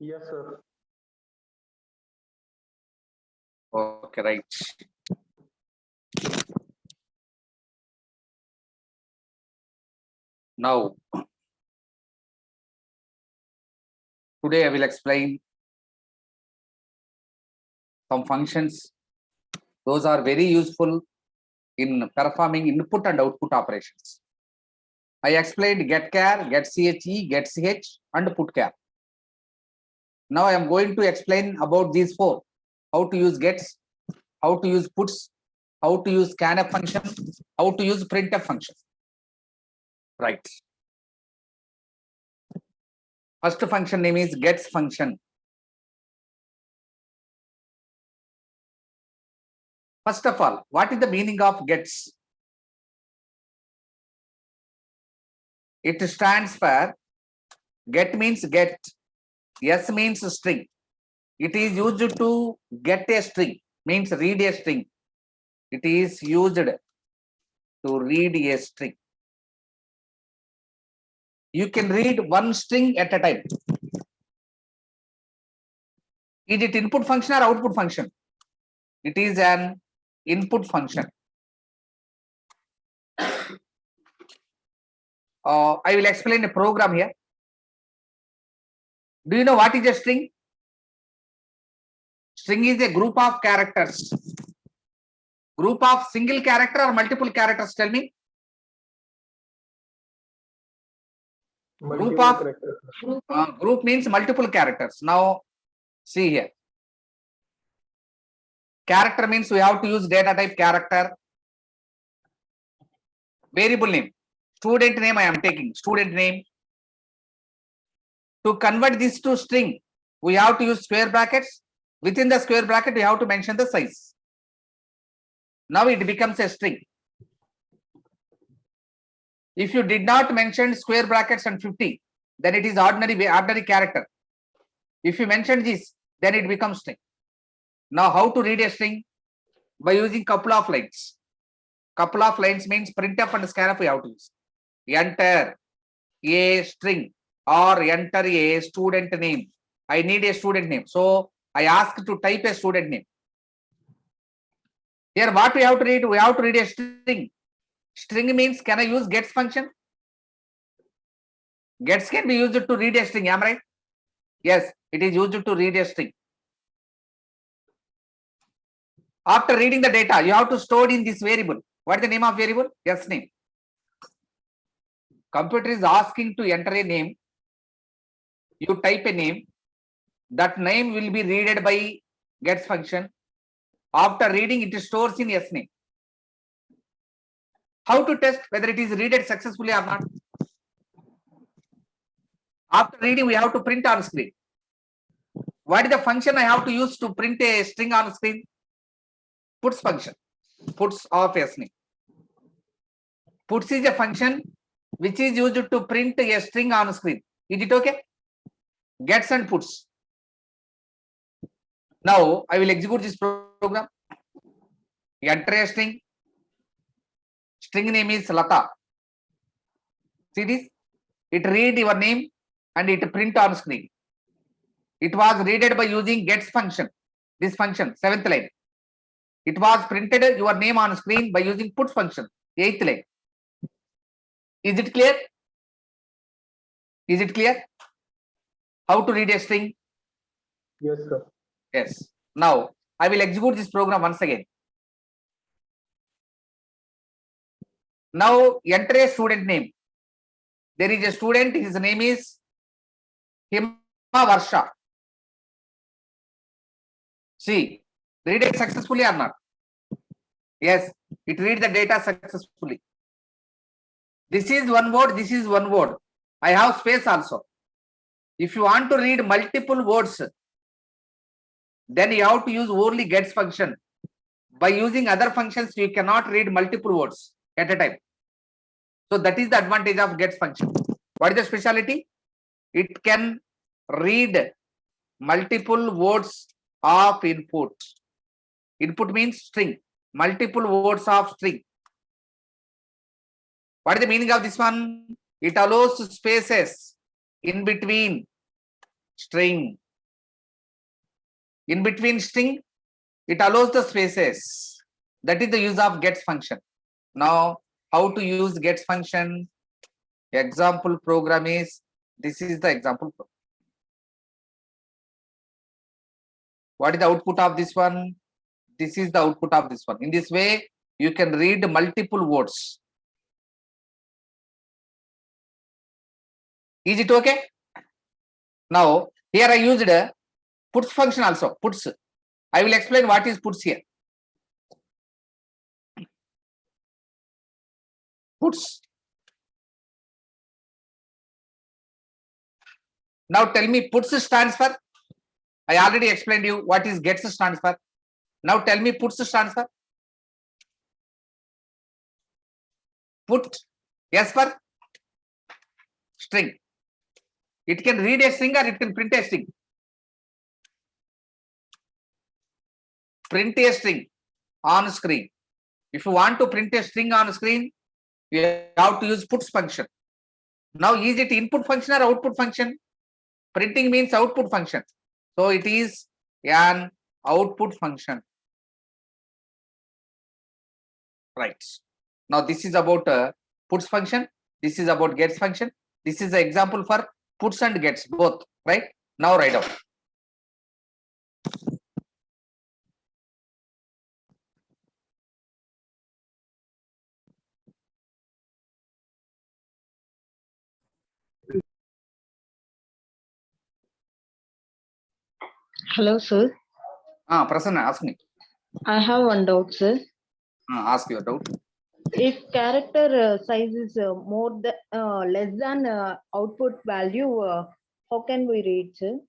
Yes, sir. Okay, right. Now, today I will explain some functions. Those are very useful in performing input and output operations. I explained getChar, getChe, getCh, and putChar. Now I am going to explain about these four: how to use gets, how to use puts, how to use Scanf function, how to use Printf function. Right. First function name is gets function. First of all, what is the meaning of gets? It stands for get means get, S means string. It is used to get a string, means read a string. It is used to read a string. You can read one string at a time. Is it input function or output function? It is an input function. I will explain a program here. Do you know what is a string? String is a group of characters. Group of single character or multiple characters? Tell me. Group means multiple characters. Now, see here. Character means we have to use data type character. Variable name. Student name I am taking. Student name. To convert this to string, we have to use square brackets. Within the square bracket, we have to mention the size. Now it becomes a string. If you did not mention square brackets and 50, then it is ordinary character. If you mention this, then it becomes string. Now how to read a string? By using couple of lines. Couple of lines means printf and scanf we have to use. Enter a string or enter a student name. I need a student name. So I ask to type a student name. Here what we have to read? We have to read a string. String means can I use gets function? Gets can be used to read a string. Am I right? Yes, it is used to read a string. After reading the data, you have to store in this variable. What is the name of variable? Yes, name. Computer is asking to enter a name. You type a name. That name will be read by gets function. After reading, it stores in S name. How to test whether it is read successfully or not? After reading, we have to print on screen. What is the function I have to use to print a string on screen? Puts function. Puts of S name. Puts is a function which is used to print a string on screen. Is it okay? Gets and puts. Now I will execute this program. Enter a string. String name is Lata. See this? It read your name and it print on screen. It was read by using gets function. This function, 7th line. It was printed your name on screen by using puts function, 8th line. Is it clear? Is it clear? How to read a string? Yes, sir. Yes. Now I will execute this program once again. Now enter a student name. There is a student, his name is Varsha. See, read it successfully or not? Yes, it reads the data successfully. This is one word, this is one word. I have space also. If you want to read multiple words, then you have to use only gets function. By using other functions, you cannot read multiple words at a time. So that is the advantage of gets function. What is the speciality? It can read multiple words of input. Input means string. Multiple words of string. What is the meaning of this one? It allows spaces in between string. In between string, it allows the spaces. That is the use of gets function. Now, how to use gets function? Example program is, this is the example program. What is the output of this one? This is the output of this one. In this way, you can read multiple words. Is it okay? Now, here I used a puts function also, puts. I will explain what is puts here. Puts. Now tell me, puts stands for. I already explained you what is gets stands for. Now tell me, puts stands for. Put S for string. It can read a string or it can print a string. Print a string on screen. If you want to print a string on screen, you have to use puts function. Now, is it input function or output function? Printing means output function. So it is an output function. Right. Now this is about puts function. This is about gets function. This is the example for puts and gets both. Right. Now write out. Hello, sir. Prasanna, ask me. I have one doubt, sir. Ask your doubt. If character size is more than less than output value, how can we read, sir?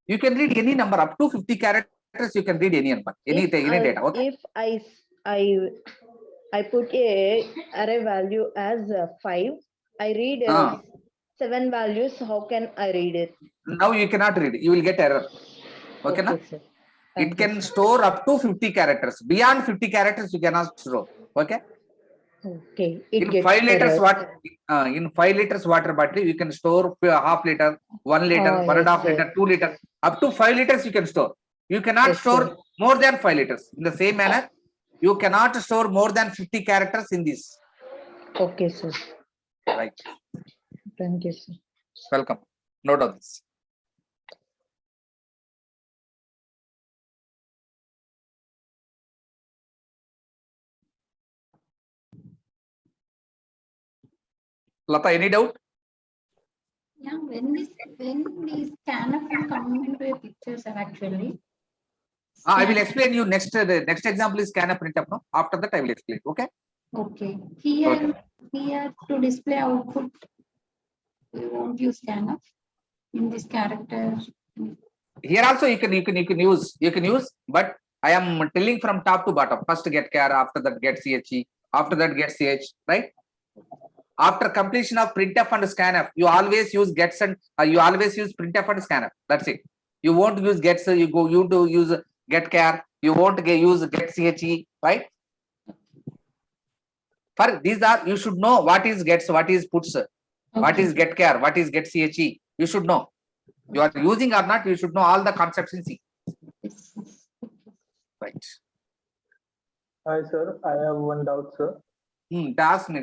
You can read any number up to 50 characters. You can read any number, any data. Okay. If I put a array value as 5, I read 7 values. How can I read it? Now you cannot read. You will get error. Okay, na? Sir. It can store up to 50 characters. Beyond 50 characters, you cannot store. Okay. Okay. In 5 liters water, in 5 liters water bottle, you can store half liter, 1 liter, 1.5 liter, 2 liter. Up to 5 liters you can store. You cannot store more than 5 liters. In the same manner, you cannot store more than 50 characters in this. Okay, sir. Right. Thank you, sir. Welcome. Note of this. Lata, any doubt? Yeah, when these Scanf will come into a picture, sir, actually. I will explain you next. The next example is Scanf Printf. No? After that, I will explain. Okay. Okay. Here to display output, we won't use Scanf in this character. Here also you can use, but I am telling from top to bottom. First get char, after that get che, after that get ch, right? After completion of printf and scanf, you always use gets and you always use printf and scanf. That's it. You won't use gets. You do use get char. You won't use get che, right? For these are, you should know what is gets, what is puts, what is get char, what is get che. You should know. You are using or not, you should know all the concepts in C. Right. Hi, sir. I have one doubt, sir. Ask me.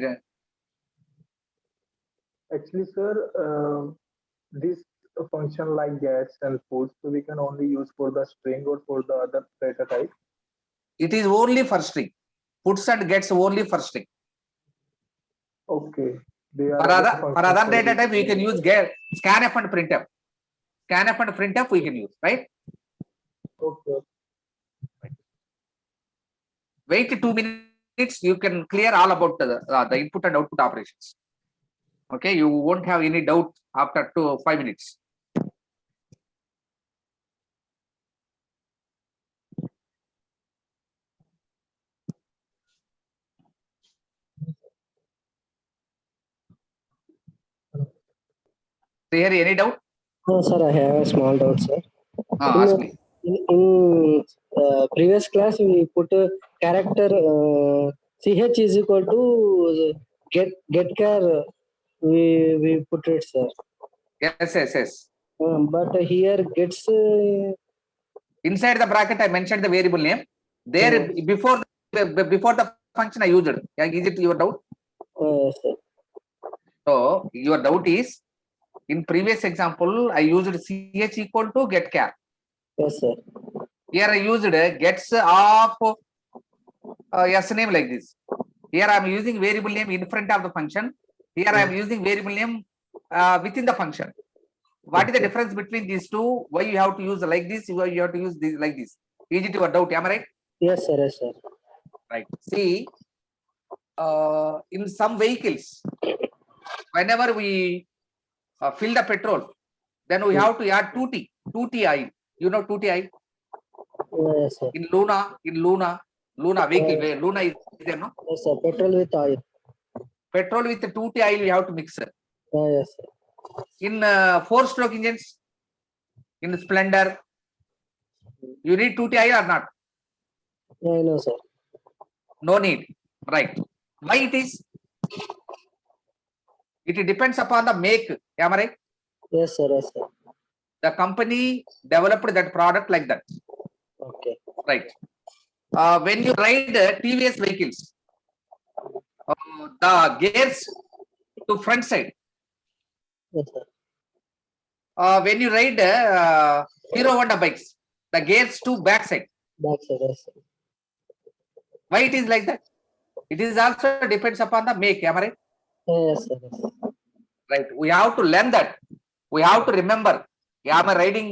Actually, sir, this function like gets and puts, so we can only use for the string or for the other data type. It is only for string. Puts and gets only for string. Okay. For other data type, we can use get, scanf and printf. Scanf and printf we can use, right? Okay. Wait 2 minutes, you can clear all about the input and output operations. Okay, you won't have any doubt after 5 minutes. Here, any doubt? No, sir, I have a small doubt, sir. Ask me. In previous class, we put a character ch is equal to get char. We put it, sir. Yes. But here gets Inside the bracket, I mentioned the variable name. There, before the function I used it. Is it your doubt? Yes, sir. So your doubt is, in previous example, I used ch equal to get char. Yes, sir. Here I used gets of s name like this. Here I am using variable name in front of the function. Here I am using variable name within the function. What is the difference between these two? Why you have to use like this? Why you have to use this like this? Is it your doubt? Am I right? Yes, sir. Yes, sir. Right. See, in some vehicles, whenever we fill the petrol, then we have to add 2T oil. You know 2T oil? Yes, sir. In Luna vehicle, where Luna is there, no? Yes, sir. Petrol with oil. Petrol with the 2T oil, we have to mix. Yes, sir. In 4-stroke engines, in Splendor, you need 2T oil or not? I know, sir. No need. Right. Why it is? It depends upon the make. Am I right? Yes, sir. Yes, sir. The company developed that product like that. Okay. Right. When you ride TVS vehicles, the gears to front side. Yes, sir. When you ride Hero Honda bikes, the gears to back side. Back side. Yes, sir. Why it is like that? It is also depends upon the make. Am I right? Yes, sir. Yes, sir. Right. We have to learn that. We have to remember. Am I riding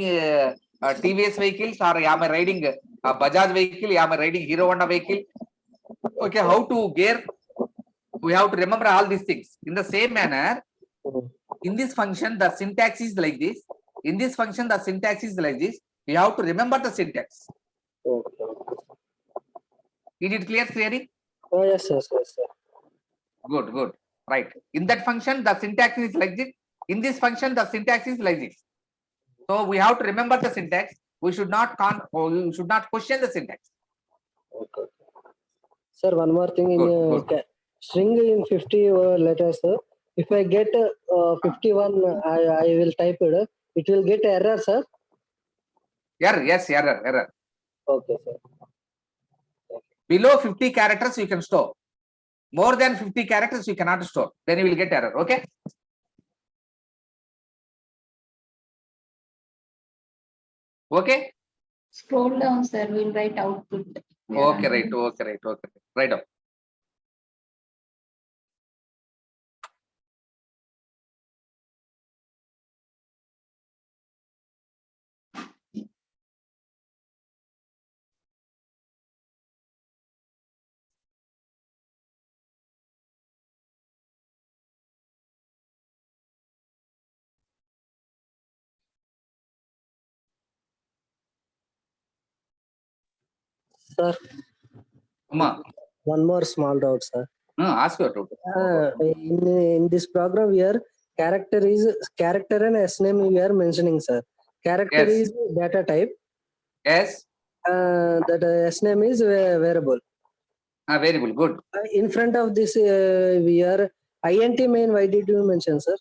TVS vehicles, or am I riding Bajaj vehicle? Am I riding Hero Honda vehicle? Okay, how to gear? We have to remember all these things. In the same manner, in this function, the syntax is like this. In this function, the syntax is like this. We have to remember the syntax. Okay. Is it clear, Thierry? Oh, yes, yes, yes, sir. Good, good. Right. In that function, the syntax is like this. In this function, the syntax is like this. So we have to remember the syntax. We should not question the syntax. Okay. Sir, one more thing in Good. string in 50 letters. If I get 51, I will type it. It will get error, sir. Error, yes, error. Okay, sir. Below 50 characters you can store. More than 50 characters you cannot store. Then you will get error. Okay. Okay. Scroll down, sir. We'll write output. Okay, right. Okay. Right up. Sir, one more small doubt, sir. Ask your doubt. In this program here, character and S name we are mentioning, sir. Character Yes. is data type. Yes. That S name is variable. Variable. Good. In front of this, we are int main. Why did you mention, sir?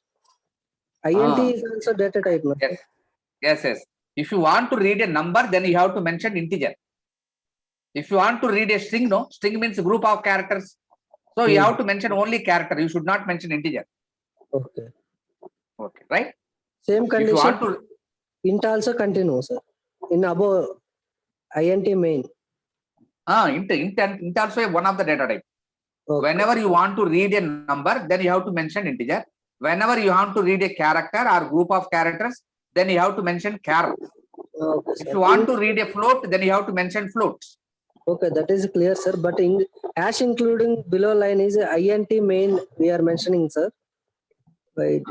Int is also data type, no? Yes. If you want to read a number, then you have to mention integer. If you want to read a string, no, string means group of characters. So you have to mention only character. You should not mention integer. Okay. Okay, right? Same condition. If you want to, int also continue, sir. In above int main. int also one of the data type. Okay. Whenever you want to read a number, then you have to mention integer. Whenever you want to read a character or group of characters, then you have to mention char. Okay, if you want to read a float, then you have to mention floats. Okay, that is clear, sir. But in hash including below line is int main we are mentioning, sir. Right.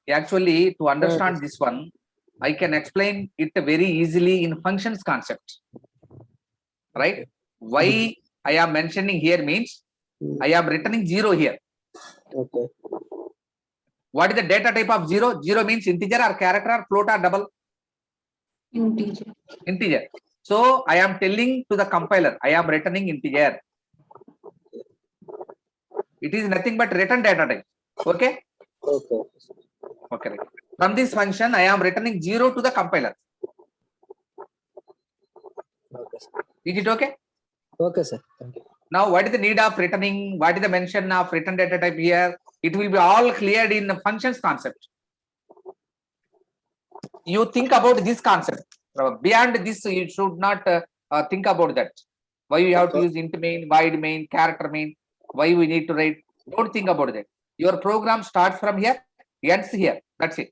Actually, to understand this one, I can explain it very easily in functions concept. Right? Why I am mentioning here means I am returning 0 here. Okay. What is the data type of 0? 0 means integer or character or float or double? Integer. So I am telling to the compiler, I am returning integer. It is nothing but return data type. Okay? Okay. Okay. From this function, I am returning 0 to the compiler. Okay, sir. Is it okay? Okay, sir. Thank you. Now, what is the need of returning? What is the mention of return data type here? It will be all cleared in the functions concept. You think about this concept. Beyond this, you should not think about that. Why we have to use int main, void main, character main, why we need to write. Don't think about that. Your program starts from here, ends here. That's it.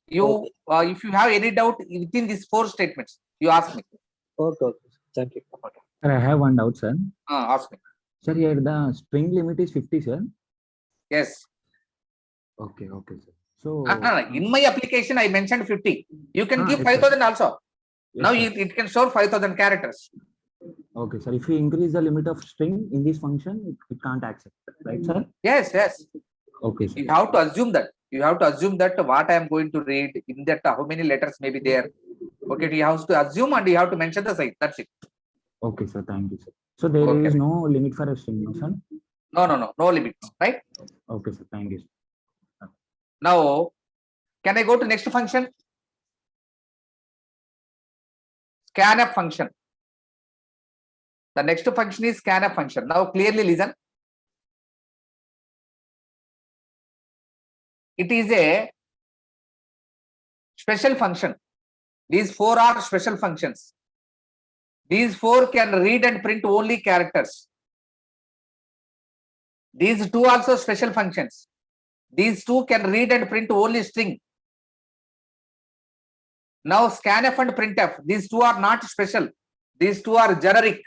You, if you have any doubt within these 4 statements, you ask me. Okay, okay. Thank you. Sir, I have one doubt, sir. Ask me. Sir, here the string limit is 50, sir. Yes. Okay, okay, sir. So In my application, I mentioned 50. You can give yes, 5,000 also. yes, Now sir. it can store 5,000 characters. Okay, sir. If we increase the limit of string in this function, it can't accept, right, sir? Yes, yes. Okay, sir. You have to assume that. You have to assume that what I am going to read in that how many letters may be there. Okay, you have to assume and you have to mention the size. That's it. Okay, sir. Thank you, sir. So there Okay. is no limit for a string, no, sir? No limits, right? Okay, sir. Thank you, sir. Now, can I go to next function? Scanf function. The next function is scanf function. Now, clearly listen. It is a special function. These 4 are special functions. These 4 can read and print only characters. These 2 also special functions. These 2 can read and print only string. Now scanf and printf, these 2 are not special. These 2 are generic.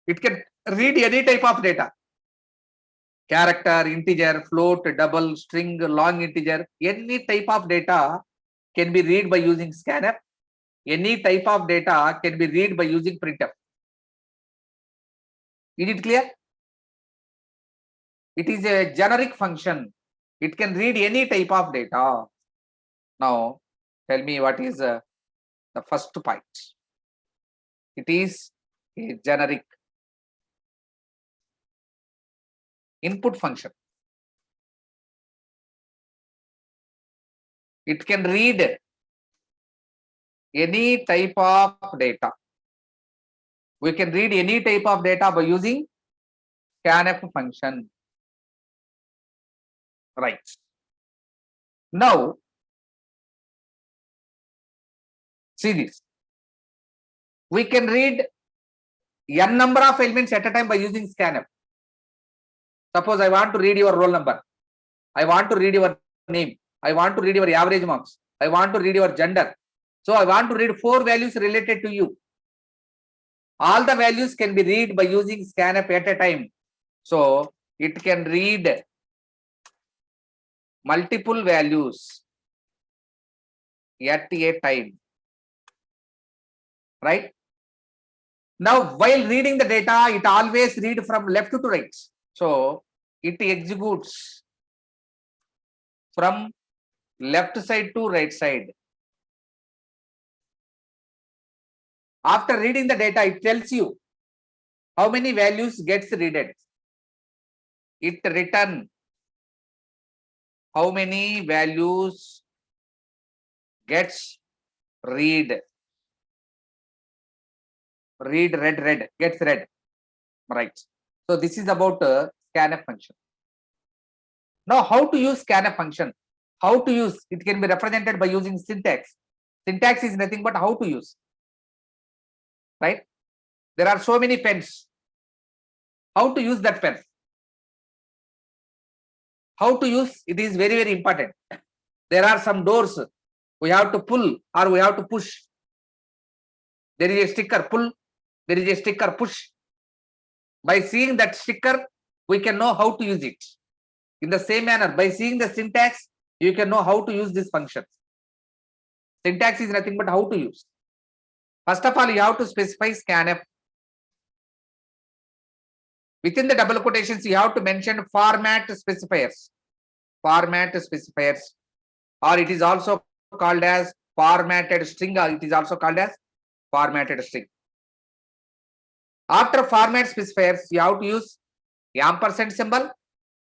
It can read any type of data. Character, integer, float, double, string, long integer, any type of data can be read by using scanf. Any type of data can be read by using printf. Is it clear? It is a generic function. It can read any type of data. Now, tell me what is the first point. It is a generic input function. It can read any type of data. We can read any type of data by using scanf function. Right. Now, see this. We can read n number of elements at a time by using scanf. Suppose I want to read your roll number. I want to read your name. I want to read your average marks. I want to read your gender. So I want to read 4 values related to you. All the values can be read by using scanf at a time. So it can read multiple values at a time. Right? Now, while reading the data, it always read from left to right. So it executes from left side to right side. After reading the data, it tells you how many values gets read. It return how many values gets read. Read, read, gets read. Right. So this is about scanf function. Now, how to use scanf function? How to use? It can be represented by using syntax. Syntax is nothing but how to use. Right? There are so many pens. How to use that pen? How to use? It is very, very important. There are some doors we have to pull or we have to push. There is a sticker pull. There is a sticker push. By seeing that sticker, we can know how to use it. In the same manner, by seeing the syntax, you can know how to use this function. Syntax is nothing but how to use. First of all, you have to specify scanf. Within the double quotations, you have to mention format specifiers. Format specifiers, or it is also called as formatted string, or it is also called as formatted string. After format specifiers, you have to use ampersand symbol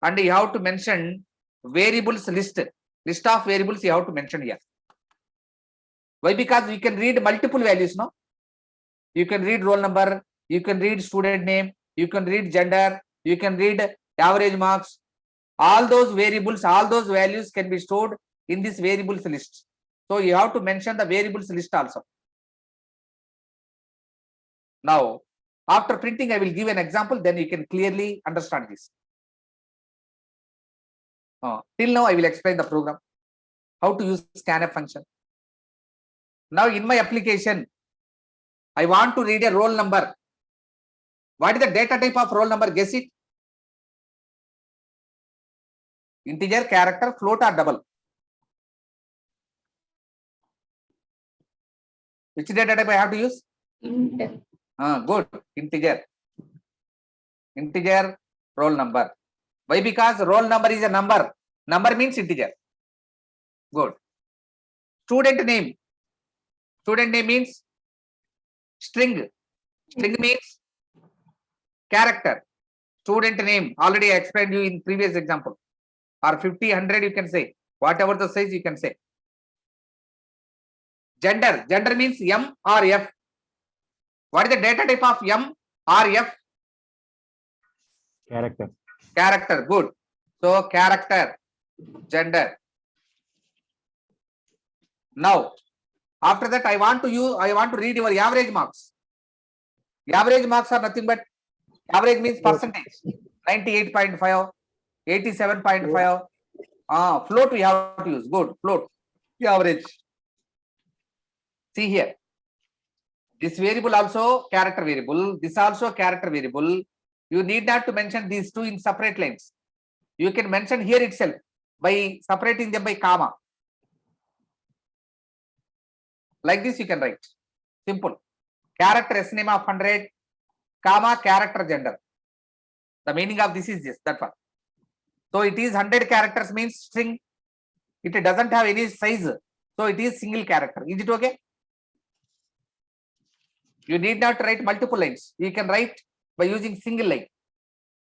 and you have to mention variables list. List of variables you have to mention here. Why? Because we can read multiple values, no? You can read roll number, you can read student name, you can read gender, you can read average marks. All those variables, all those values can be stored in this variables list. So you have to mention the variables list also. Now, after printing, I will give an example, then you can clearly understand this. Till now, I will explain the program, how to use Scanf function. Now, in my application, I want to read a roll number. What is the data type of roll number? Guess it. Integer, character, float, or double? Which data type I have to use? Int. Good. Integer. Integer roll number. Why? Because roll number is a number. Number means integer. Good. Student name. Student name means string. String means character. Student name. Already I explained you in previous example. Or 50, 100 you can say. Whatever the size you can say. Gender. Gender means M or F. What is the data type of M or F? Character. Character. Good. So character, gender. Now, after that, I want to read your average marks. Average marks are nothing but average means percentage. 98.5, 87.5. Float we have to use. Good. Float. Average. See here. This variable also character variable. This also character variable. You need not to mention these two in separate lines. You can mention here itself by separating them by comma. Like this you can write. Simple. Character S name of 100, comma, character gender. The meaning of this is this. That's all. So it is 100 characters means string. It doesn't have any size. So it is single character. Is it okay? You need not write multiple lines. You can write by using single line.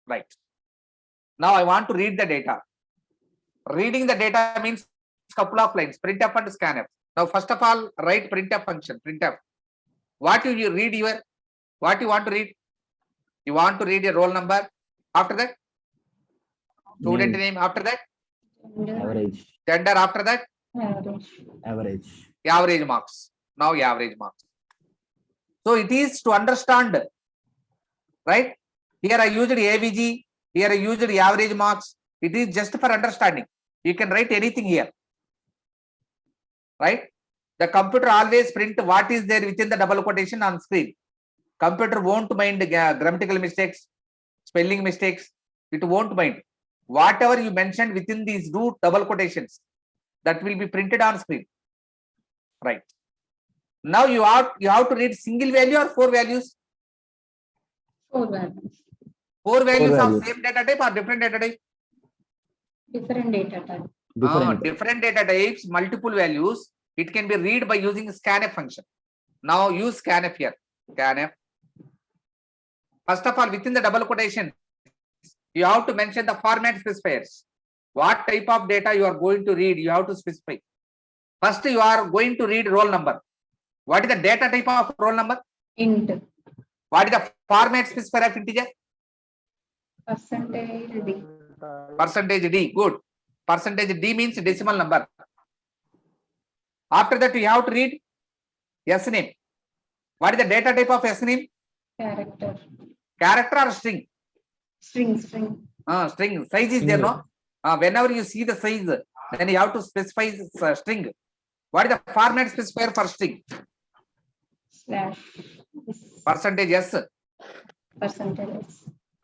Right. Now I want to read the data. Reading the data means couple of lines. Printf and scanf. Now first of all, write printf function. Printf. What you read here? What you want to read? You want to read a roll number. After that, student name. After that, Average. gender. After that, Average. average marks. Now average marks. So it is to understand, right? Here I used AVG. Here I used average marks. It is just for understanding. You can write anything here, right? The computer always print what is there within the double quotation on screen. Computer won't mind grammatical mistakes, spelling mistakes. It won't mind. Whatever you mentioned within these two double quotations, that will be printed on screen, right? Now you have to read single value or four values. 4 values. Four values of values. same data type or different data type? Different data type. Different data types, multiple values. It can be read by using scanf function. Now use scanf here. Scanf. First of all, within the double quotation, you have to mention the format specifiers. What type of data you are going to read, you have to specify. First, you are going to read roll number. What is the data type of roll number? Int. What is the format specifier of integer? Percentage D. Percentage D. Good. Percentage D means decimal number. After that, you have to read S name. What is the data type of S name? Character. Character or string? String. String. Size is there, no? Whenever you see the size, then you have to specify string. What is the format specifier for string? Slash. Percentage S. Percentage.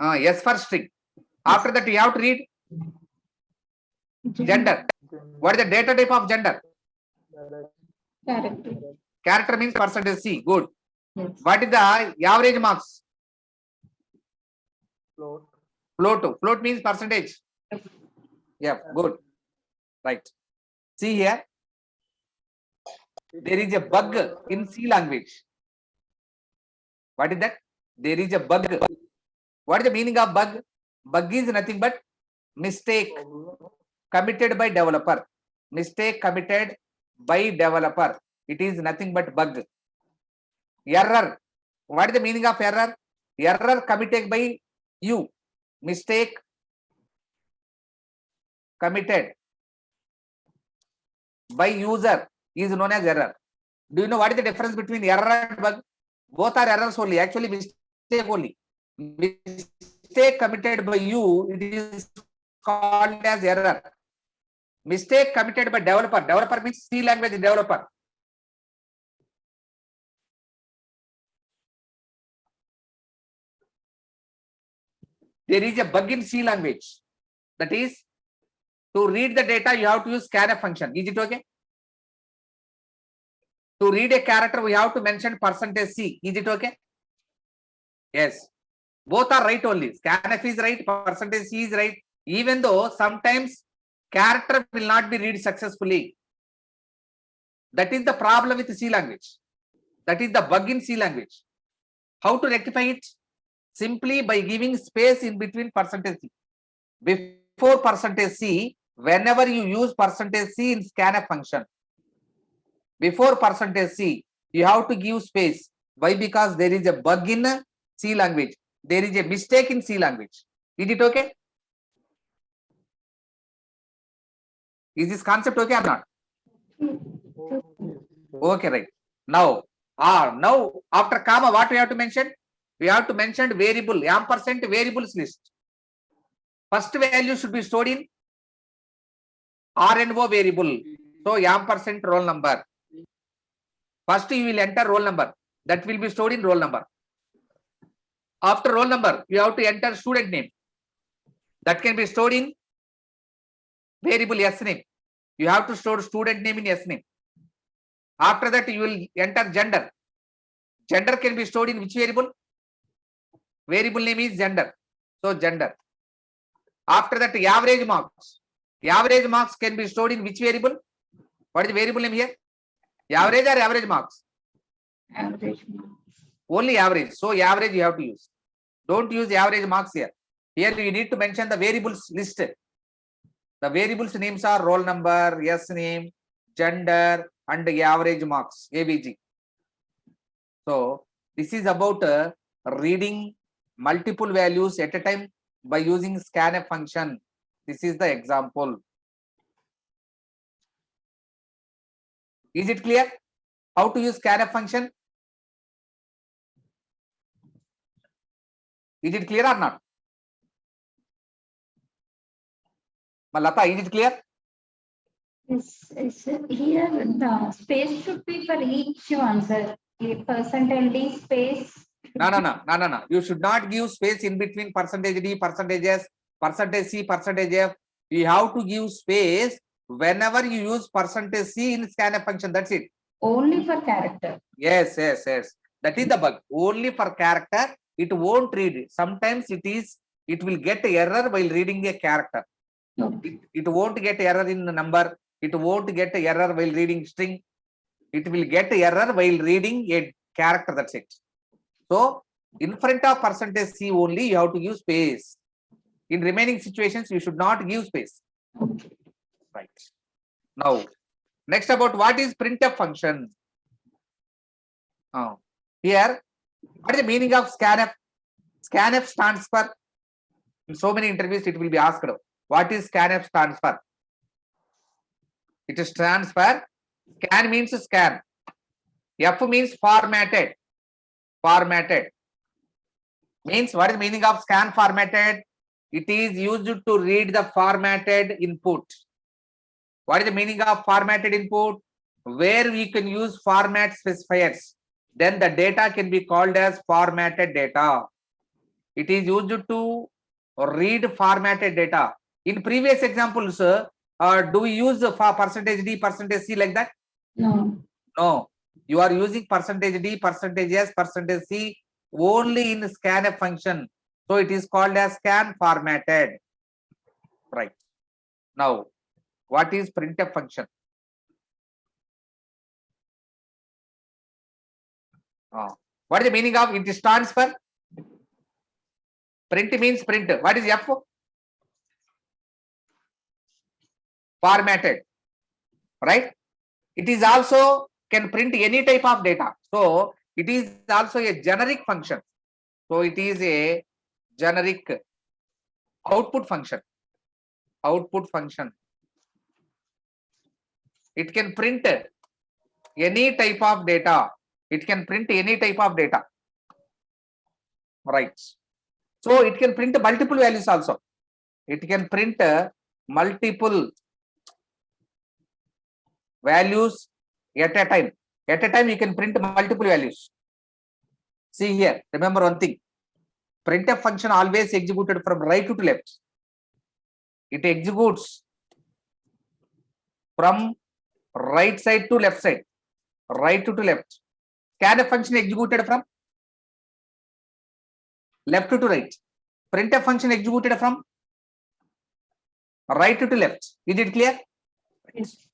S for string. After that, you have to read gender. What is the data type of gender? Character. Character means percentage C. Good. Yes. What is the average marks? Float. Float. Float means percentage. Yeah, good. Right. See here. There is a bug in C language. What is that? There is a bug. What is the meaning of bug? Bug is nothing but mistake committed by developer. Mistake committed by developer. It is nothing but bug. Error. What is the meaning of error? Error committed by you. Mistake committed by user is known as error. Do you know what is the difference between error and bug? Both are errors only. Actually, mistake only. Mistake committed by you, it is called as error. Mistake committed by developer. Developer means C language developer. There is a bug in C language. That is, to read the data, you have to use scanf function. Is it okay? To read a character, we have to mention %C. Is it okay? Yes. Both are right only. Scanf is right, %C is right. Even though sometimes character will not be read successfully. That is the problem with C language. That is the bug in C language. How to rectify it? Simply by giving space in between %C. Before %C, whenever you use %C in scanf function, before %C, you have to give space. Why? Because there is a bug in C language. There is a mistake in C language. Is it okay? Is this concept okay or not? Okay, right. Now, now after comma, what we have to mention? We have to mention variable, ampersand variables list. First value should be stored in RNO variable. So ampersand roll number. First you will enter roll number. That will be stored in roll number. After roll number, you have to enter student name. That can be stored in variable S name. You have to store student name in S name. After that, you will enter gender. Gender can be stored in which variable? Variable name is gender. So gender. After that, average marks. Average marks can be stored in which variable? What is the variable name here? Average or average marks? Average. Only average. So average you have to use. Don't use average marks here. Here you need to mention the variables list. The variables names are roll number, S name, gender, and average marks, AVG. So this is about reading multiple values at a time by using scanf function. This is the example. Is it clear how to use scanf function? Is it clear or not? Malata, is it clear? Yes, here the space should be for each one, sir. %D space. No. You should not give space in between %D, %S, %C, %F. You have to give space whenever you use %C in scanf function. That's it. Only for character. Yes. That is the bug. Only for character. It won't read. Sometimes it will get error while reading a character. Okay. It won't get error in the number. It won't get error while reading string. It will get error while reading a character. That's it. So in front of %C only you have to give space. In remaining situations, you should not give space. Okay. Right. Now, next about what is printf function. Here, what is the meaning of scanf? Scanf stands for, in so many interviews it will be asked, what is scanf stands for? It stands for, scan means scan. F means formatted. Formatted. Means what is the meaning of scan formatted? It is used to read the formatted input. What is the meaning of formatted input? Where we can use format specifiers. Then the data can be called as formatted data. It is used to read formatted data. In previous examples, do we use for %D, %C like that? No. No. You are using %D, %S, %C only in scanf function. So it is called as scan formatted. Right. Now, what is printf function? What is the meaning of it? Stands for print means print. What is F? Formatted. Right? It is also can print any type of data. So It is also a generic function. So it is a generic output function. Output function. It can print any type of data. It can print any type of data. Right. So it can print multiple values also. It can print multiple values at a time. At a time, you can print multiple values. See here, remember one thing. Printf function always executed from right to left. It executes from right side to left side. Right to left. Scanf function executed from left to right. Printf function executed from right to left. Is it clear? Yes.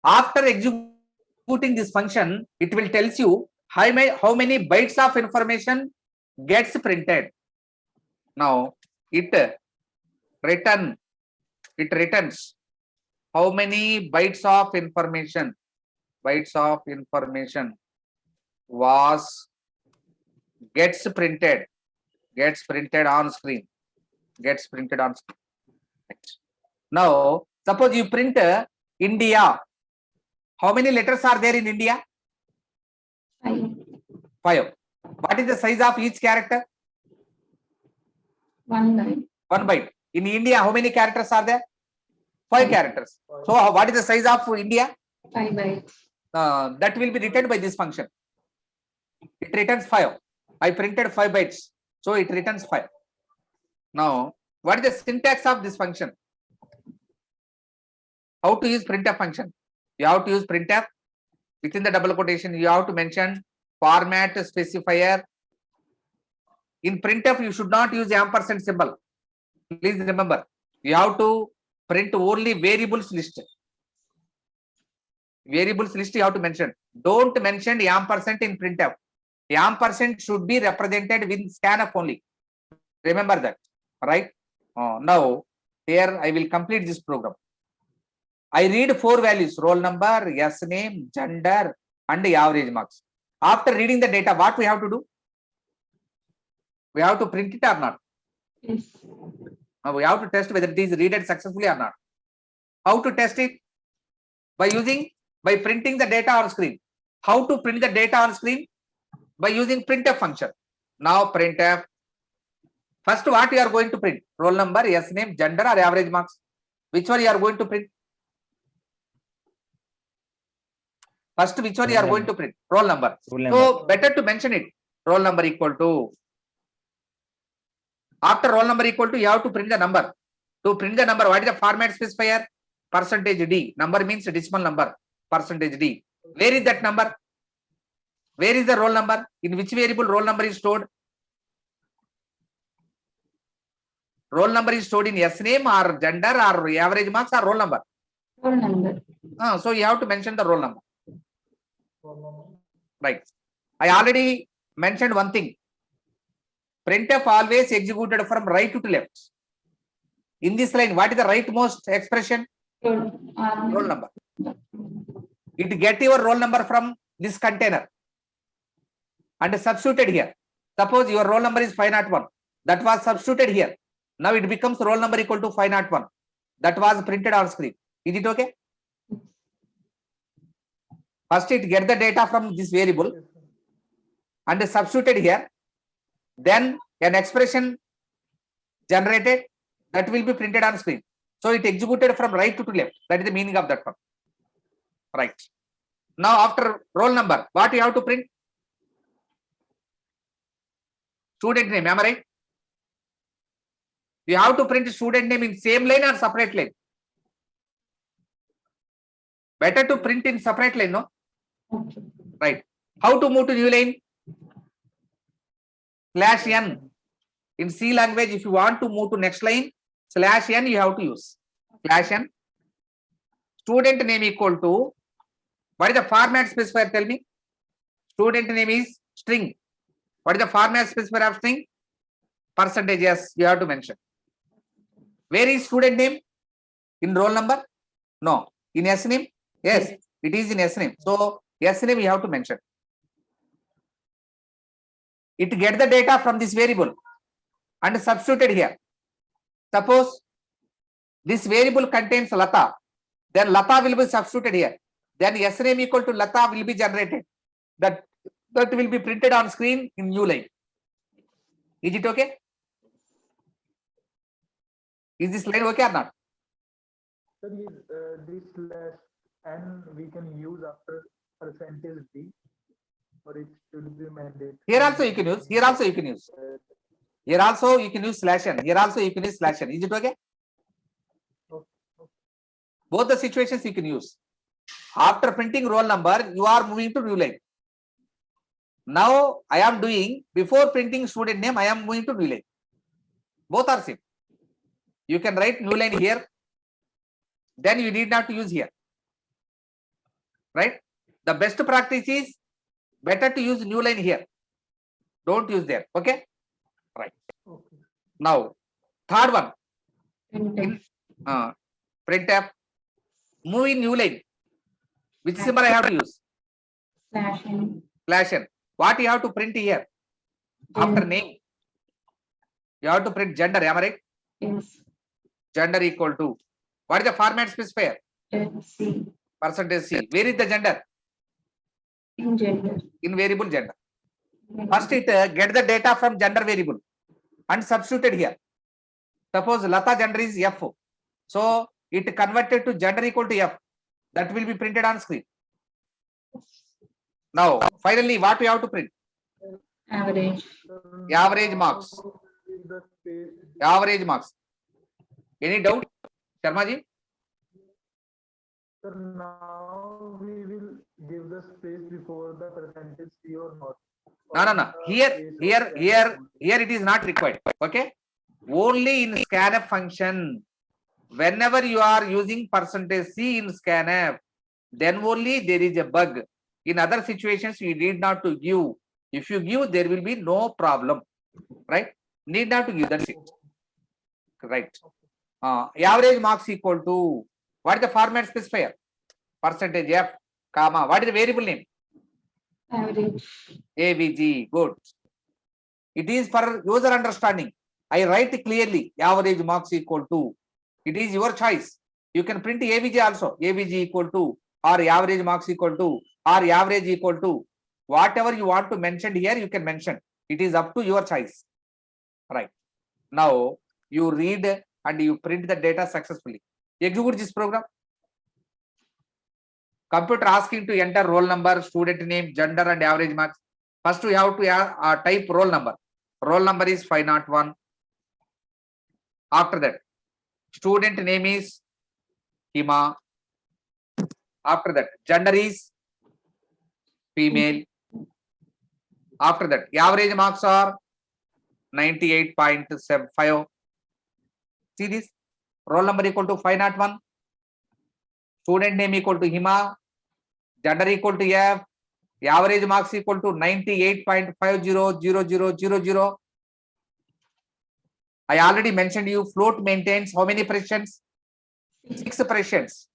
After executing this function, it will tells you how many bytes of information gets printed. Now it returns how many bytes of information was gets printed on screen. Now suppose you print India. How many letters are there in India? 5. What is the size of each character? 1 byte. 1 byte. In India, how many characters are there? 5 characters. So what is the size of India? 5 bytes. That will be returned by this function. It returns 5. I printed 5 bytes. So it returns 5. Now, what is the syntax of this function? How to use printf function? You have to use printf. Within the double quotation, you have to mention format specifier. In printf, you should not use ampersand symbol. Please remember, you have to print only variables list. Variables list you have to mention. Don't mention ampersand in printf. Ampersand should be represented with scanf only. Remember that, right? Now, here I will complete this program. I read 4 values: roll number, yes name, gender, and average marks. After reading the data, what we have to do? We have to print it or not? Yes. Now we have to test whether it is read successfully or not. How to test it? By printing the data on screen. How to print the data on screen? By using printf function. Now printf. First, what you are going to print? Roll number, yes name, gender, or average marks? Which one you are going to print? First, which one you are going to print? Roll number. So better to mention it. Roll number equal to. After roll number equal to, you have to print the number. To print the number, what is the format specifier? %d. Number means decimal number. %d. Where is that number? Where is the roll number? In which variable roll number is stored? Roll number is stored in yes name or gender or average marks or roll number? Roll number. So you have to mention the roll number. Right. I already mentioned one thing. Printf always executed from right to left. In this line, what is the rightmost expression? Roll number. It get your roll number from this container and substituted here. Suppose your roll number is 501. That was substituted here. Now it becomes roll number equal to 501. That was printed on screen. Is it okay? First, it get the data from this variable and substituted here. Then an expression generated that will be printed on screen. So it executed from right to left. That is the meaning of that one. Right. Now after roll number, what you have to print? Student name, am I right? You have to print student name in same line or separate line? Better to print in separate line, no? Okay. Right. How to move to new line? /n. In C language, if you want to move to next line, /n you have to use. /n. Student name equal to, what is the format specifier? Tell me. Student name is string. What is the format specifier of string? %, yes, you have to mention. Where is student name? In roll number? No. In S name? Yes, it is in S name. So S name you have to mention. it get the data from this variable and substituted here. Suppose this variable contains Lata, then Lata will be substituted here. Then sname equal to Lata will be generated. That will be printed on screen in new line. Is it okay? Is this line okay or not? Sir, this slash n we can use after percentage d, or it should be mandatory. Here also you can use. Here also you can use. Here also you can use slash n. Here also you can use slash n. Is it okay? Both the situations you can use. After printing roll number, you are moving to new line. Now I am doing, before printing student name, I am moving to new line. Both are same. You can write new line here. Then you need not to use here. Right? The best practice is better to use new line here. Don't use there. Okay? Right. Okay. Now, third one. Printf. Printf. Move in new line. Which symbol I have to use? Slash n. Slash n. What you have to print here? After name. You have to print gender. Am I right? Yes. Gender equal to. What is the format specifier? C. Percentage C. Where is the gender? In gender. In variable gender. First it get the data from gender variable and substituted here. Suppose Lata gender is F. So it converted to gender equal to F. That will be printed on screen. Now finally what we have to print? Average. Average marks. The space. Average marks. Any doubt? Sharmaji? Sir, now we will give the space before the percentage C or not. No. Here it is not required. Okay. Only in Scanf function. Whenever you are using percentage C in Scanf, then only there is a bug. In other situations, you need not to give. If you give, there will be no problem. Right? Need not to give. That's it. Right. Average marks equal to, what is the format specifier? Percentage F, comma. What is the variable name? Average. AVG. Good. It is for user understanding. I write clearly average marks equal to. It is your choice. You can print AVG also. AVG equal to, or average marks equal to, or average equal to. Whatever you want to mention here, you can mention. It is up to your choice. Right. Now you read and you print the data successfully. Execute this program. Computer asking to enter roll number, student name, gender, and average marks. First, we have to type roll number. Roll number is 501. After that, student name is Hima. After that, gender is female. After that, average marks are 98.75. See this? Roll number equal to 501. Student name equal to Hima. Gender equal to F. Average marks equal to 98.500000. I already mentioned you float maintains how many precisions? 6 precisions.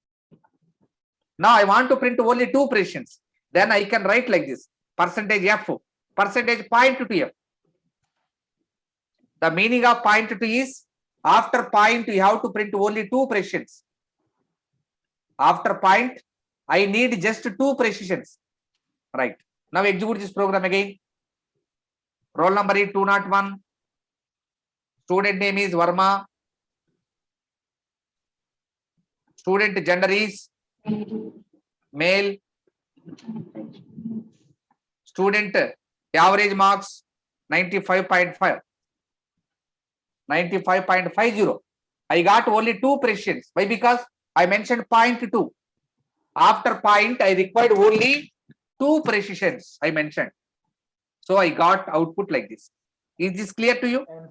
Now I want to print only 2 precisions. Then I can write like this. Percentage F. Percentage point to F. The meaning of point to is after point you have to print only 2 precisions. After point I need just 2 precisions. Right. Now execute this program again. Roll number is 201. Student name is Verma. Student gender is male. Student average marks 95.5. 95.50. I got only 2 precisions. Why? Because I mentioned 0.2. After point, I required only 2 precisions. I mentioned. So I got output like this. Is this clear to you? And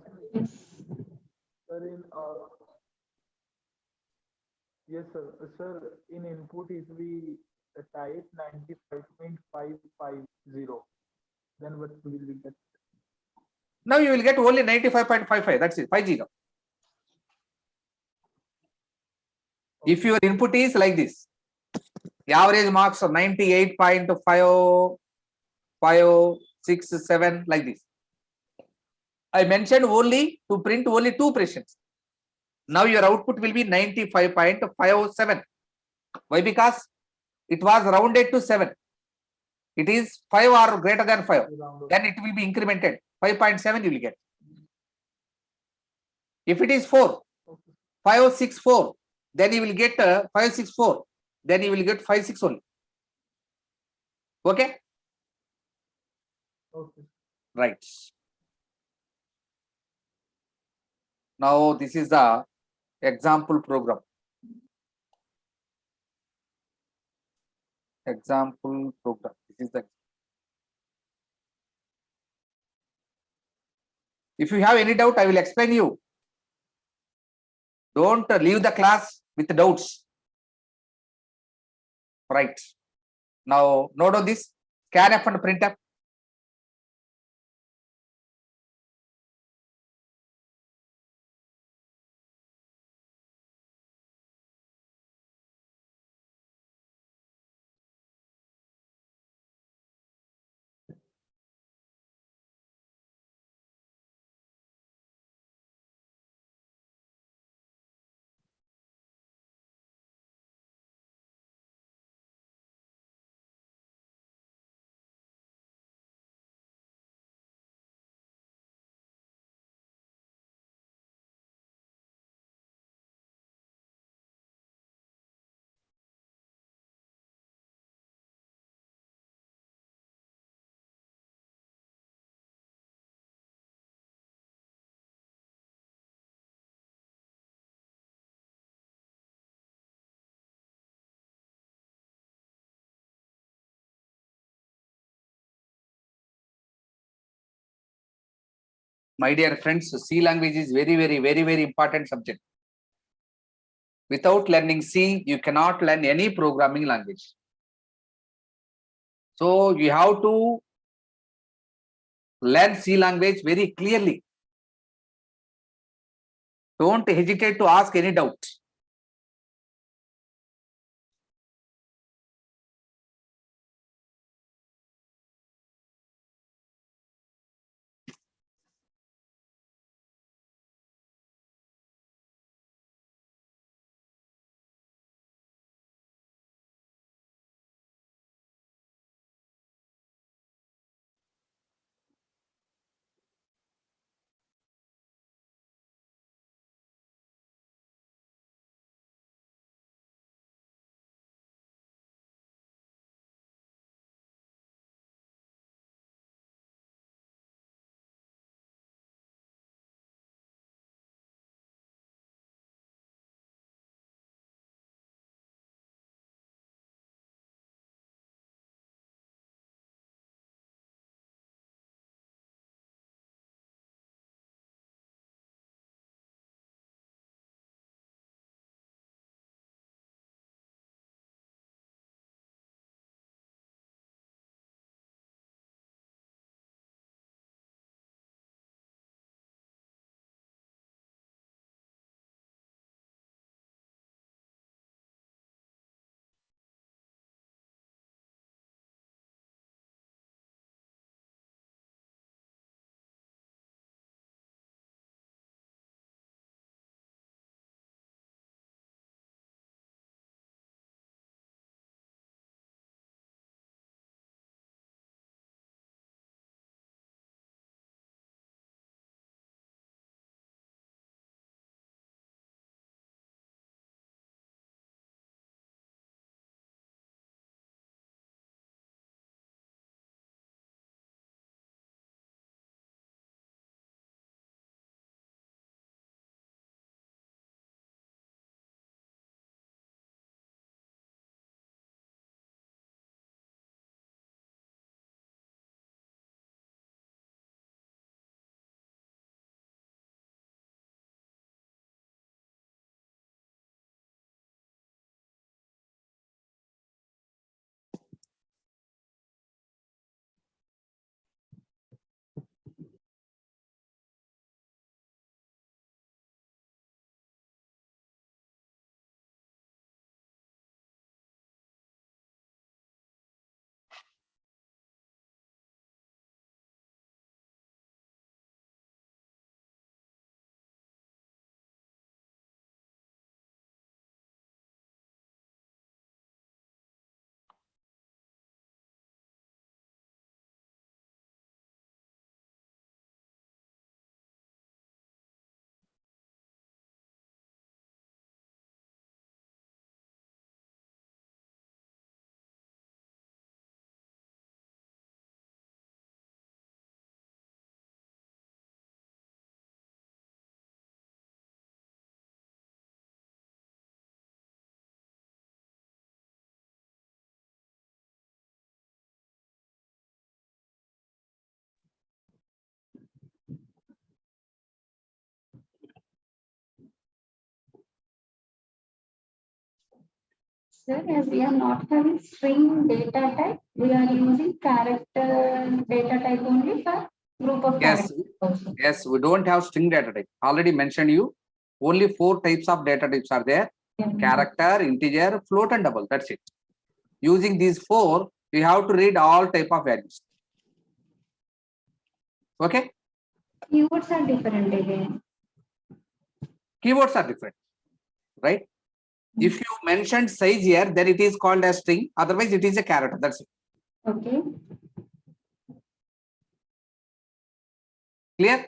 sir, yes, sir. Sir, in input, if we type 95.550, then what will we get? Now you will get only 95.55. That's it. 50. If your input is like this, the average marks of 98.5567 like this. I mentioned only to print only 2 precisions. Now your output will be 95.507. Why? Because it was rounded to 7. It is 5 or greater than 5. Then it will be incremented. 5.7 you will get. If it is 4, 564, then you will get 564. Then you will get 56 only. Okay? Okay. Right. Now this is the example program. Example program. This is the. If you have any doubt, I will explain you. Don't leave the class with doubts. Right. Now note on this. Scanf and printf. My dear friends, C language is very important subject. Without learning C, you cannot learn any programming language. So you have to learn C language very clearly. Don't hesitate to ask any doubt. Sir, as we are not having string data type, we are using character data type only for group of Yes. characters also. Yes, we don't have string data type. Already mentioned you. Only 4 types of data types are there. Character, integer, float, and double. That's it. Using these 4, we have to read all type of values. Okay? Keywords are different again. Keywords are different, right? If you mentioned size here, then it is called as string. Otherwise, it is a character. That's it. Okay. Clear?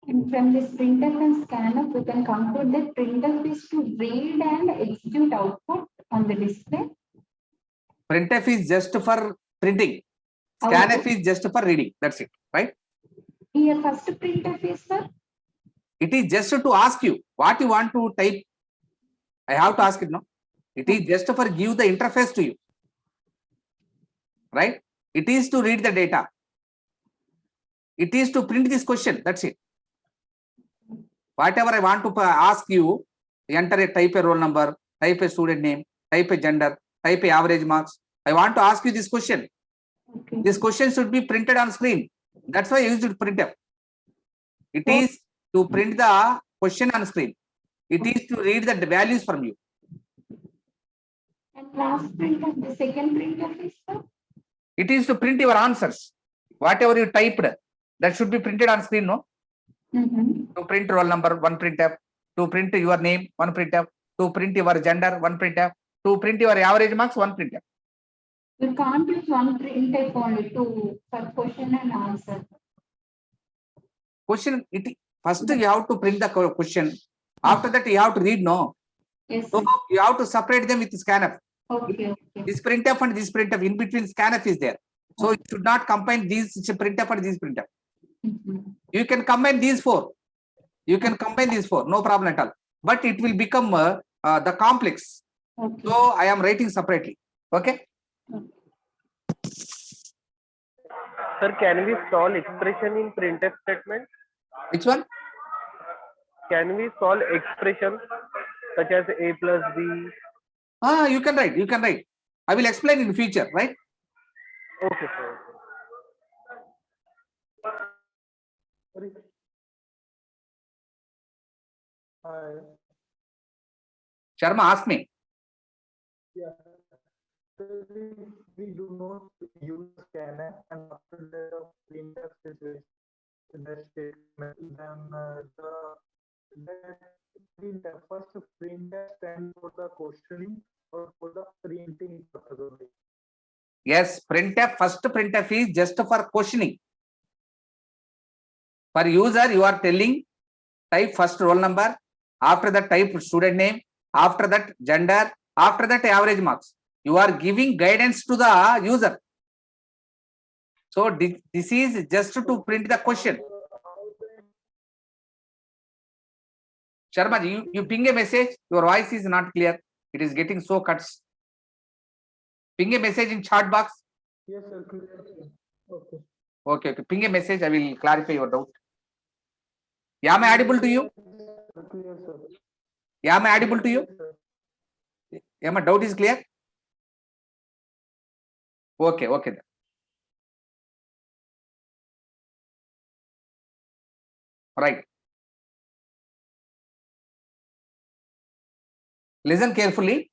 And from this printf and scanf, we can conclude that printf is to read and execute output on the display. Printf is just for printing. Output. Scanf is just for reading. That's it, right? Here, first printf is for It is just to ask you what you want to type. I have to ask it, no? It is just for give the interface to you, right? It is to read the data. It is to print this question. That's it. Whatever I want to ask you, enter a type a roll number, type a student name, type a gender, type a average marks. I want to ask you this question. okay. This question should be printed on screen. That's why I used printf. It is to print the question on screen. It is to read the values from you. And last printf, the second printf is for It is to print your answers. Whatever you typed, that should be printed on screen, no? To print roll number, one printf. To print your name, one printf. To print your gender, one printf. To print your average marks, one printf. we can't use one printf only to for question and answer. Question, first you have to print the question. After that, you have to read, no? Yes. So you have to separate them with scanf. Okay. Okay. This printf and this printf, in between scanf is there. So you should not combine these printf and this printf. You can combine these 4. You can combine these 4, no problem at all. But it will become the complex. Okay. So I am writing separately. Okay. Sir, can we solve expression in printf statement? Which one? Can we solve expression such as a plus b? You can write. You can write. I will explain in future, right? Okay, sir. Hi. Sharma, ask me. Yeah. So we do not use scanf and after the printf situation, the statement, then the first printf stands for the questioning or for the printing purpose only. Yes, printf, first printf is just for questioning. For user, you are telling type first roll number, after that type student name, after that gender, after that average marks. You are giving guidance to the user. So this is just to print the question. Sharma, you ping a message. Your voice is not clear. It is getting so cuts. Ping a message in chat box. Yes, sir. Okay. Okay. Ping a message. I will clarify your doubt. Yeah, am I audible to you? Clear, sir. Yeah, am I audible to you? Yeah, my doubt is clear. Okay. Okay. Right. Listen carefully.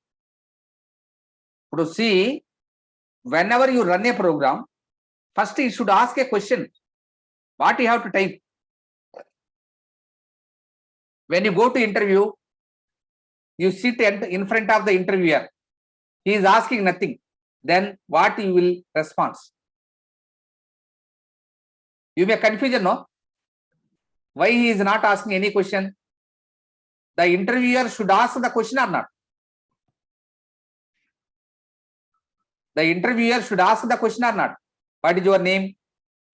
To see, whenever you run a program, first you should ask a question. What you have to type? When you go to interview, you sit in front of the interviewer. He is asking nothing. Then what you will respond? You may confusion, no? Why he is not asking any question? The interviewer should ask the question or not? The interviewer should ask the question or not? What is your name?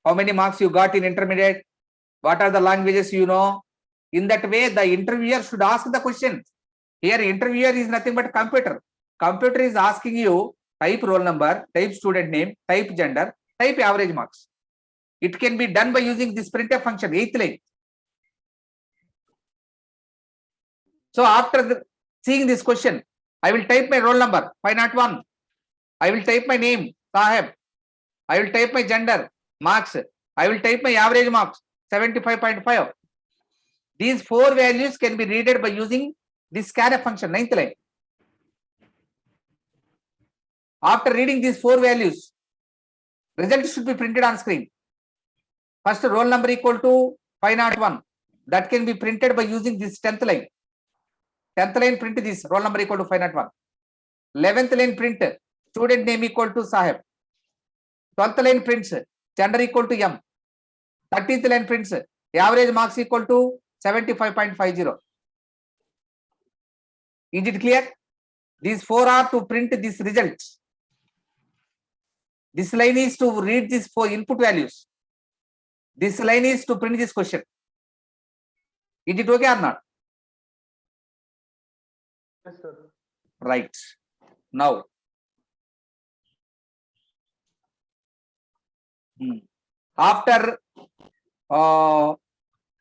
How many marks you got in intermediate? What are the languages you know? In that way, the interviewer should ask the question. Here, interviewer is nothing but computer. Computer is asking you type roll number, type student name, type gender, type average marks. It can be done by using this printf function, 8th line. So after seeing this question, I will type my roll number 501. I will type my name Saheb. I will type my gender marks. I will type my average marks 75.5. These 4 values can be read by using this scanf function, 9th line. After reading these 4 values, result should be printed on screen. First, roll number equal to 501. That can be printed by using this 10th line. 10th line print this roll number equal to 501. 11th line print student name equal to Saheb. 12th line prints gender equal to M. 13th line prints average marks equal to 75.50. Is it clear? These 4 are to print this result. This line is to read these 4 input values. This line is to print this question. Is it okay or not? Yes, sir. Right. Now, after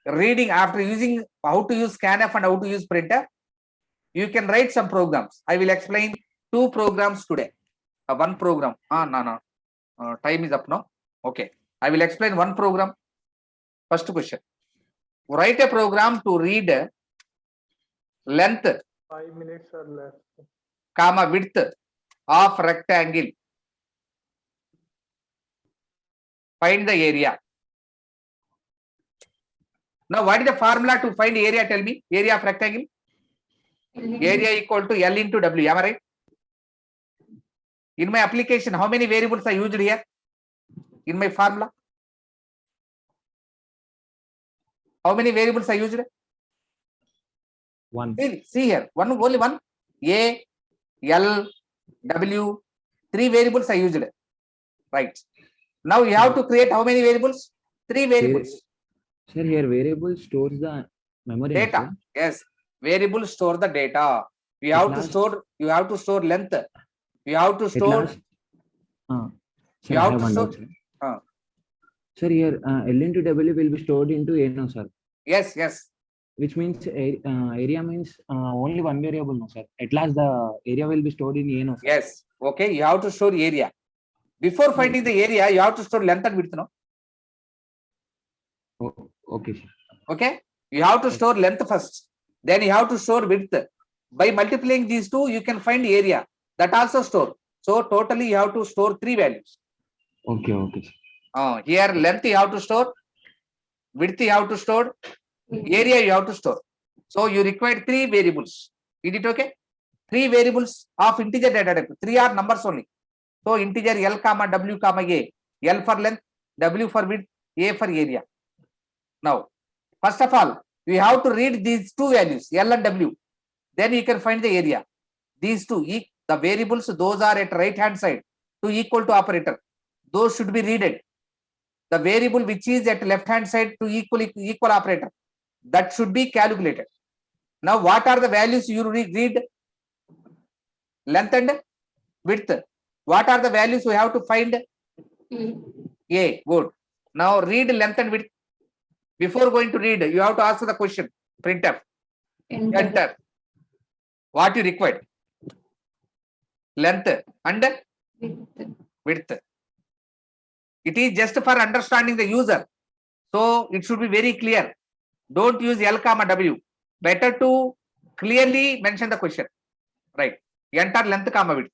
reading, after using how to use scanf and how to use printer, you can write some programs. I will explain 2 programs today. One program. No. Time is up now. Okay. I will explain 1 program. First question. Write a program to read length, 5 minutes are left. comma width of rectangle. Find the area. Now, what is the formula to find area? Tell me. Area of rectangle. Area equal to L into W. Am I right? In my application, how many variables are used here? In my formula, how many variables are used? 1. See here, only one. A, L, W, 3 variables are used. Right. Now you have to create how many variables? 3 variables. Sir, here variable stores the memory. Data. Sir. Yes. Variable store the data. You have to store. You have to store length. You have to store. Sir, You I have have to one store. doubt, sir. Sir, here L into W will be stored into A now, sir. Yes, yes. Which means area means only one variable, no, sir. At last, the area will be stored in A, no, sir. Yes. Okay. You have to store area. Before finding the area, you have to store length and width, no? Oh, okay, sir. Okay. You have to store length first. Then you have to store width. By multiplying these 2, you can find area. That also store. So totally you have to store 3 values. Okay, okay. Here length you have to store, width you have to store, area you have to store. So you require 3 variables. Is it okay? 3 variables of integer data type. 3 are numbers only. So integer L comma W comma A. L for length, W for width, A for area. Now, first of all, you have to read these 2 values, L and W. Then you can find the area. These 2, the variables, those are at right hand side to equal to operator. Those should be readed. The variable which is at left hand side to equal operator, that should be calculated. Now, what are the values you read? Length and width. What are the values we have to find? A. Good. Now read length and width. Before going to read, you have to ask the question. Printf. Enter. What you required? Length and width. It is just for understanding the user. So it should be very clear. Don't use L comma W. Better to clearly mention the question. Right. Enter length comma width.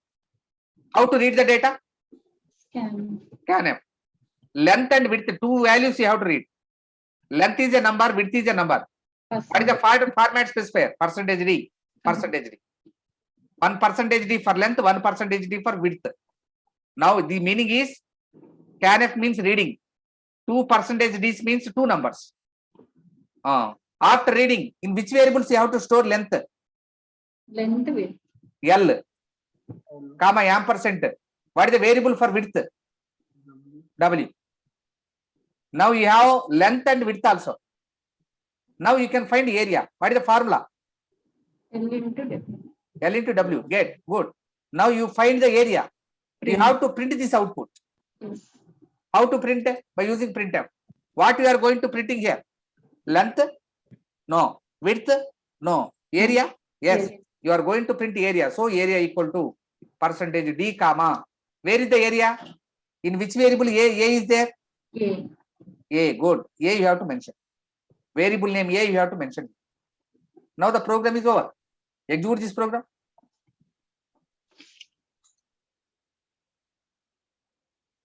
How to read the data? Scanf. Length and width, 2 values you have to read. Length is a number, width is a number. What is the format specifier? %D. %D. 1% D for length, 1% D for width. Now the meaning is scanf means reading. 2% D means 2 numbers. After reading, in which variables you have to store length? Length width. L, comma ampersand. What is the variable for width? W. Now you have length and width also. Now you can find area. What is the formula? L into W. L into W. Get. Good. Now you find the area. You have to print this output. Yes. How to print? By using printf. What you are going to printing here? Length? No. Width? No. Area? Yes. Yes. You are going to print area. So area equal to percentage D comma. Where is the area? In which variable A is there? A. A, good. A you have to mention. Variable name A you have to mention. Now the program is over. Execute this program.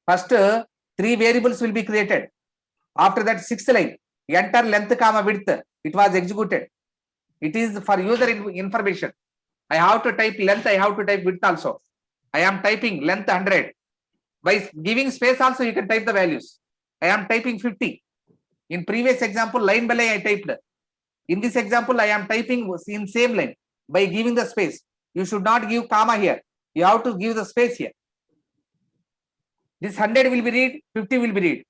First, 3 variables will be created. After that, 6th line, enter length comma width. It was executed. It is for user information. I have to type length, I have to type width also. I am typing length 100. By giving space also, you can type the values. I am typing 50. In previous example, line by line I typed. In this example, I am typing in same line. By giving the space, you should not give comma here. You have to give the space here. This 100 will be read, 50 will be read.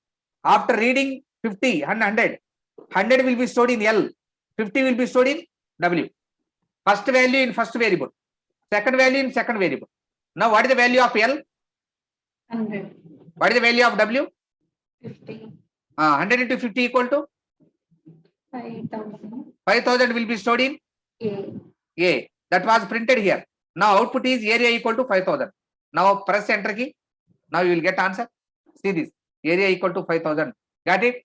After reading 50 and 100 will be stored in L, 50 will be stored in W. First value in first variable, second value in second variable. Now what is the value of L? 100. What is the value of W? 50. 100 into 50 equal to 5,000. 5,000 will be stored in A. A. That was printed here. Now output is area equal to 5,000. Now press enter key. Now you will get answer. See this, area equal to 5,000. Got it?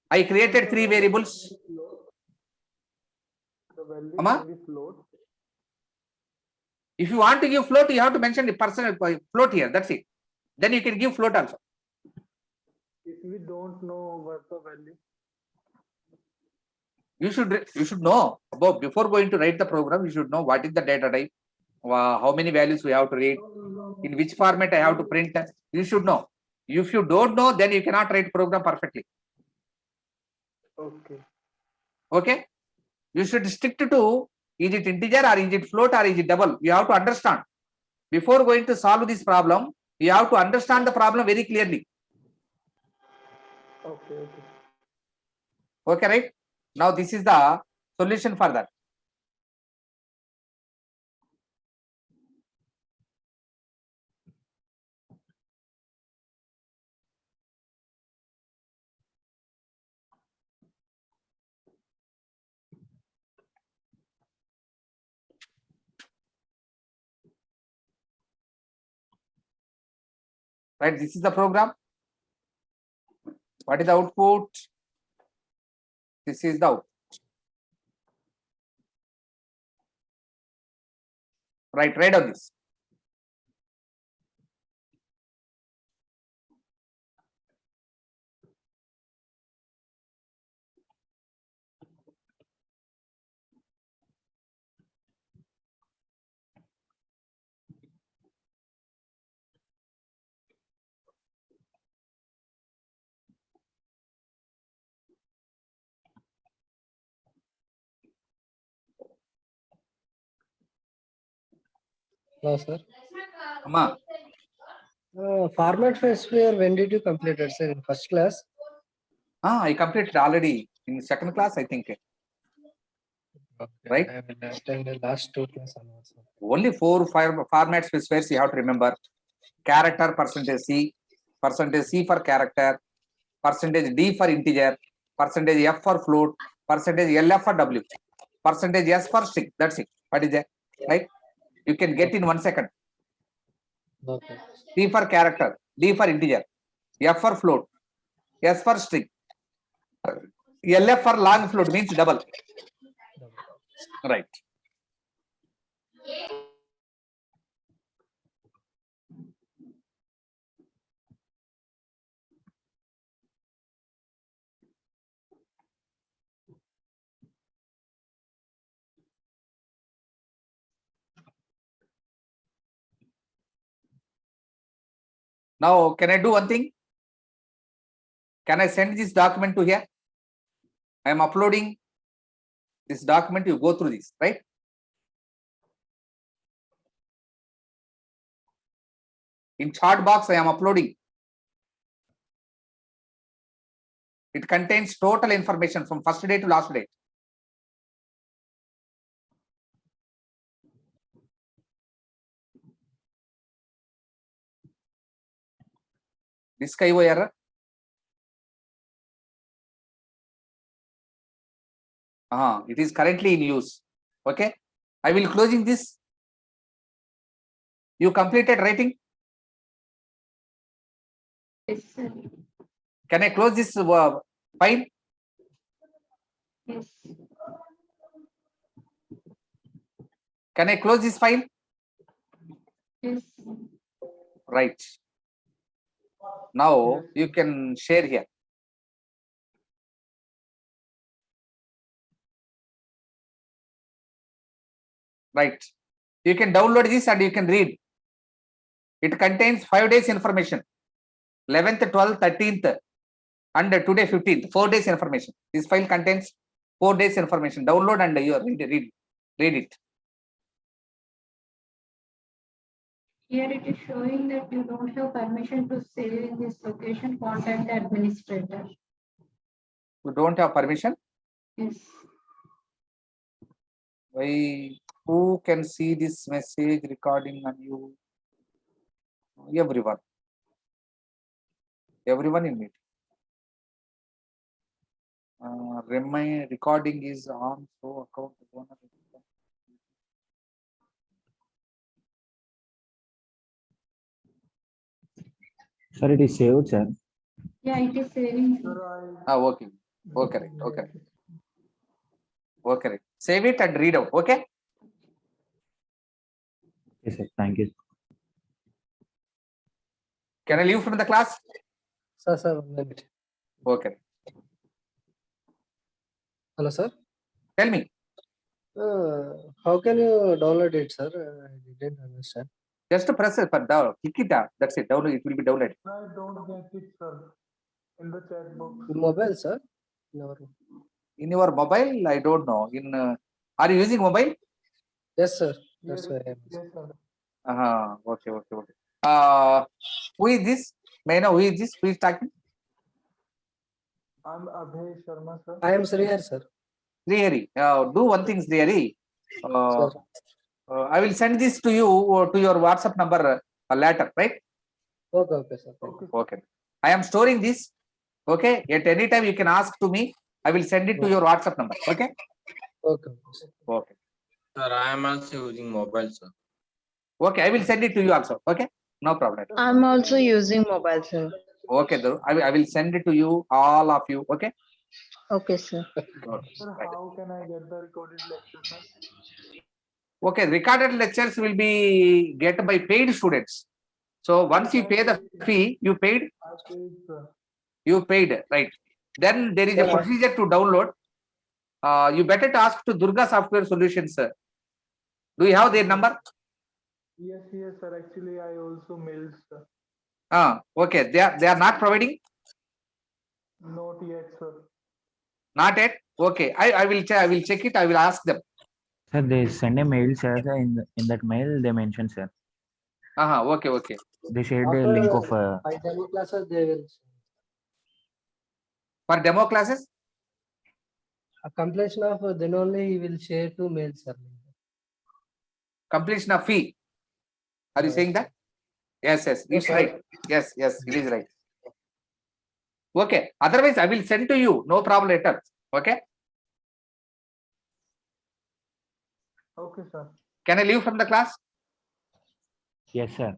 I created 3 variables. The value Amma? can be float. If you want to give float, you have to mention the person float here. That's it. Then you can give float also. If we don't know what the value. You should know about, before going to write the program, you should know what is the data type, how many values we have to read, in which format I have to print. You should know. If you don't know, then you cannot write program perfectly. Okay. Okay? You should stick to, is it integer or is it float or is it double? You have to understand. Before going to solve this problem, you have to understand the problem very clearly. Okay. Okay, right? Now this is the solution for that. Right, this is the program. What is the output? This is the output. Right, write on this. No, sir. Amma, Format specifier, when did you complete it, sir? In first class? I completed already in second class, I think. Right? I will attend the last 2 classes. Only 4 format specifiers you have to remember. Character, %C for character, %D for integer, %F for float, %LF for W, %S for string. That's it. What is that? Right? You can get in 1 second. Okay. C for character, D for integer, F for float, S for string, LF for long float means double. Right. Now, can I do one thing? Can I send this document to here? I am uploading this document. You go through this, right? In chart box, I am uploading. It contains total information from first day to last day. Disk IO error. It is currently in use. Okay. I will closing this. You completed writing. Yes, sir. Can I close this file? Yes. Can I close this file? Yes. Right. Now you can share here. Right. You can download this and you can read. It contains 5 days information. 11th, 12th, 13th, and today 15th. 4 days information. This file contains 4 days information. Download and you read it. Here it is showing that you don't have permission to save in this location. Contact the administrator. You don't have permission. Yes. Why? Who can see this message recording on you? Everyone. Everyone in meeting. My recording is on, so account owner. Sir, it is saved, sir. Yeah, it is saving. Okay. Okay. Okay. Okay. Save it and read out. Okay. Yes, sir. Thank you. Can I leave from the class? Sir, 1 minute. Okay. Hello, sir. Tell me. How can you download it, sir? I didn't understand. Just press it, but down. Click it down. That's it. Download. It will be downloaded. I don't get it, sir. In the chat box. Mobile, sir? No. In your mobile, I don't know. Are you using mobile? Yes, sir. That's why I'm Yes, sir. Okay. Okay. Who is this? May I know who is this? Who is talking? I'm Abhay Sharma, sir. I am Srihar, sir. Srihari. Do one thing, Srihari. Sir. I will send this to you to your WhatsApp number later, right? Okay, sir. Okay. I am storing this. Okay. At any time you can ask to me. I will send it to your WhatsApp number. Okay. Okay, sir. Okay. Sir, I am also using mobile, sir. Okay. I will send it to you also. Okay. No problem. I'm also using mobile, sir. Okay. Though I will send it to you, all of you. Okay. Okay, sir. Okay. Sir, Right. how can I get the recorded lecture, sir? Okay. Recorded lectures will be get by paid students. So once you pay the fee, you paid. I paid, sir. You paid, right? Then there is a Sir, procedure to download. You better to ask to Durga Software Solutions, sir. Do you have their number? Yes, sir. Actually, I also mailed, sir. Okay. They are not providing. Not yet, sir. Not yet. Okay. I will check it. I will ask them. Sir, they send a mail, sir. In that mail, they mention, sir. Okay. They shared a after link of. by demo classes, they will. For demo classes. A completion of then only he will share to mail, sir. Completion of fee. Are you saying that? Yes. It's sir. right. Yes. It is right. Okay. Otherwise, I will send to you. No problem later. Okay. Okay, sir. Can I leave from the class? Yes, sir.